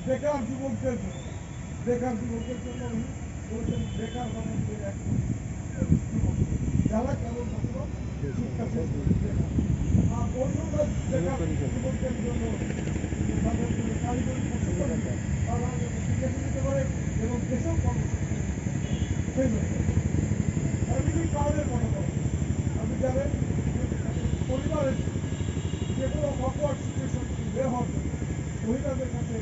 বেকার যুবকদের জন্য বেকার যুবকদের জন্য বলছেন বেকার মানুষদের এক যুবক যারা কেবলমাত্র শিক্ষা শেষ করছে আর অন্যরা বেকার যুবকদের জন্য তাদের জন্য কারিগরি প্রশিক্ষণ তারা শিক্ষা দিতে পারে এবং দেশেও কর্মসংস্থান সেই জন্য বিভিন্ন কারণের কথা বলে আপনি জানেন পরিবারের যে কোনো অকওয়ার্ড সিচুয়েশন বের হওয়ার জন্য মহিলাদের কাছে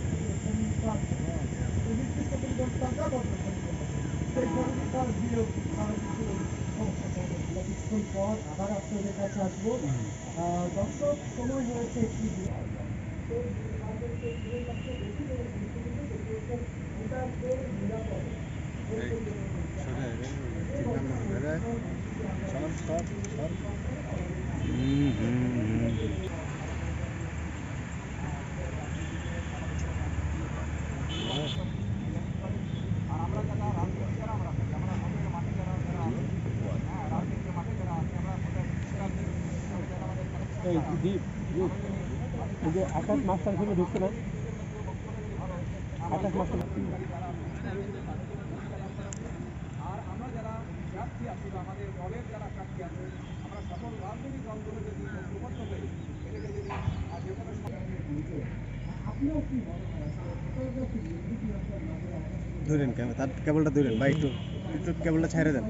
নির্দিষ্ট পরিমাণ টাকা দরকার সেই ফ্যামিলি কার্ড দিয়েও তারা কিছু সমস্যা কিছুক্ষণ পর আবার আপনাদের কাছে আসবো দর্শক সময় হয়েছে একটি আকাশ মাস্টার হিসেবে ঢুকছে না আকাশ মাস্টার আর আমরা যারা প্রার্থী আছি বা আমাদের দলের যারা প্রার্থী আছে আমরা সকল রাজনৈতিক দলগুলো যদি ঐক্যবদ্ধ হই এটাকে যদি যে কোনো আপনিও কি ধরেন তার কেবলটা ধরেন বা একটু একটু কেবলটা ছাইড়ে দেন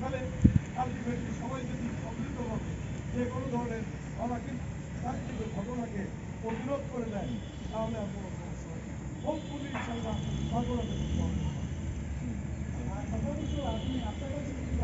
তাহলে আলটিমেটলি সবাই যদি সম্মিলিতভাবে যে কোনো ধরনের ঘটনাকে প্রতিরোধ করে দেয় তাহলে